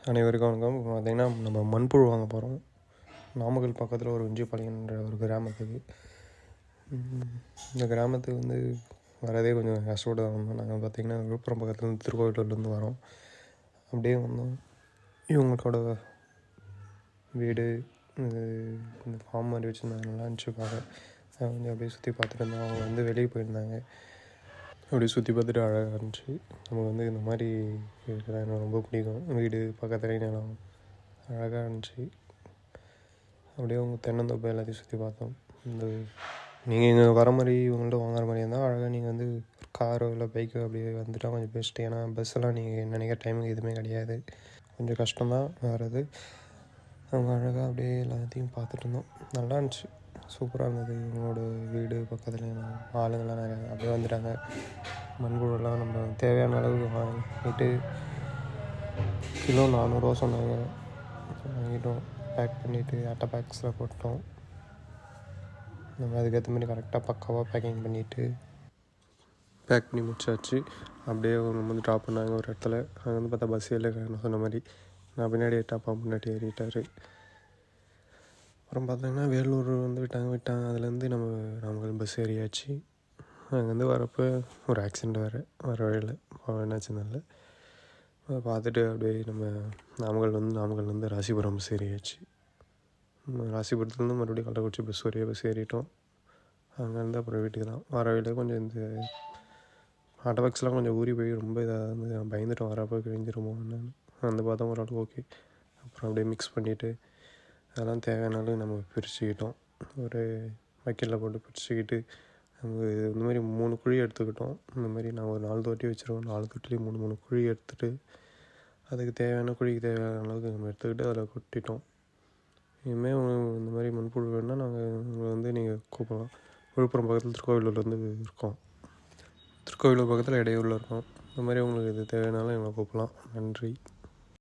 அனைவருக்கும் வணக்கம். இப்போ பார்த்திங்கன்னா நம்ம மண்புழு வாங்க போகிறோம். நாமக்கல் பக்கத்தில் ஒரு உஞ்சிப்பாளையம்ன்ற ஒரு கிராமத்துக்கு. இந்த கிராமத்துக்கு வந்து வரதே கொஞ்சம் கஷ்டப்பட்டு தான் வந்தோம். நாங்கள் பார்த்திங்கன்னா விழுப்புரம் பக்கத்துலேருந்து திருக்கோவிலூர்லேருந்து வரோம். அப்படியே வந்தோம். இவங்களோட வீடு இந்த ஃபார்ம் மாதிரி வச்சுருந்தாங்க, நல்லா இருந்துச்சு பார்க்க. அதை வந்து அப்படியே சுற்றி பார்த்துட்டு இருந்தோம். அவங்க வந்து வெளியே போயிருந்தாங்க. அப்படியே சுற்றி பார்த்துட்டு அழகாக இருந்துச்சு. நமக்கு வந்து இந்த மாதிரி இருக்கிறதா எனக்கு ரொம்ப பிடிக்கும். வீடு பக்கத்துலேயே நிலம் அழகாக இருந்துச்சு. அப்படியே அவங்க தென்னந்தோப்பு எல்லாத்தையும் சுற்றி பார்த்தோம். இந்த நீங்கள் இங்கே வர மாதிரி இவங்கள்ட்ட வாங்குற மாதிரி இருந்தால் அழகாக நீங்கள் வந்து காரோ இல்லை பைக்கோ அப்படியே வந்துட்டால் கொஞ்சம் பெஸ்ட்டு. ஏன்னா பஸ்ஸெல்லாம் நீங்கள் நினைக்கிற டைமுக்கு எதுவுமே கிடையாது, கொஞ்சம் கஷ்டம்தான் வர்றது. அவங்க அழகாக அப்படியே எல்லாத்தையும் பார்த்துட்டு இருந்தோம். நல்லா இருந்துச்சு, சூப்பராக இருந்தது. இவங்களோட வீடு பக்கத்துலேயும் ஆளுங்கள்லாம் நிறையா அப்படியே வந்துட்டாங்க. மண்புழுலாம் நம்ம தேவையான அளவு வாங்கிட்டு கிலோ 400 சொன்னாங்க. வாங்கிட்டோம், பேக் பண்ணிவிட்டு அட்டை பேக்ஸில் போட்டோம். நம்ம அதுக்கேற்ற மாதிரி கரெக்டாக பக்காவாக பேக்கிங் பண்ணிவிட்டு பேக் பண்ணி முடிச்சாச்சு. அப்படியே அவங்க வந்து ட்ராப் பண்ணாங்க ஒரு இடத்துல. அங்கே வந்து பார்த்தா பஸ் இல்லை, நான் சொன்ன மாதிரி. நான் பின்னாடி அப்பா முன்னாடி ஏறிட்டார். அப்புறம் பார்த்தீங்கன்னா வேலூர் வந்து விட்டாங்க. அதுலேருந்து நம்ம நாமக்கல் பஸ் ஏறியாச்சு. அங்கேருந்து வரப்போ ஒரு ஆக்சிடெண்ட் வர வழியில் என்னாச்சுனால அதை பார்த்துட்டு அப்படியே நம்ம நாமக்கல்லேருந்து ராசிபுரம் பஸ் ஏறியாச்சு. ராசிபுரத்துலேருந்து மறுபடியும் கள்ளக்குறிச்சி பஸ் ஏறிட்டோம். அங்கேருந்து அப்புறம் வீட்டுக்கு தான். வர வழியில் கொஞ்சம் இந்த ஆட்டோபாக்ஸ்லாம் கொஞ்சம் ஊறி போய் ரொம்ப இதாக வந்து நான் பயந்துட்டோம், வரப்போ கிழிஞ்சிருமோ என்னன்னு. வந்து பார்த்தா ஓரளவுக்கு ஓகே. அப்புறம் அப்படியே மிக்ஸ் பண்ணிவிட்டு அதெல்லாம் தேவையானாலும் நம்ம பிரிச்சுக்கிட்டோம். ஒரு வக்கீலில் போட்டு பிரிச்சுக்கிட்டு நம்ம இந்த மாதிரி 3 குழி எடுத்துக்கிட்டோம். இந்த மாதிரி நான் ஒரு 4 தொட்டி வச்சுருவோம். 4 தொட்டிலையும் 3 குழி எடுத்துகிட்டு அதுக்கு தேவையான குழிக்கு தேவையான அளவுக்கு நம்ம எடுத்துக்கிட்டு அதில் கொட்டிட்டோம். இனிமேல் இந்த மாதிரி மண்புழு வேணுன்னா நாங்கள் உங்களை வந்து நீங்கள் கூப்பிடலாம். விழுப்புரம் பக்கத்தில் திருக்கோவிலூர் வந்து இருக்கோம். திருக்கோவிலூர் பக்கத்தில் இடையூரில் இருக்கோம். இந்த மாதிரி உங்களுக்கு இது தேவையானாலும் எங்களை கூப்பிடலாம். நன்றி.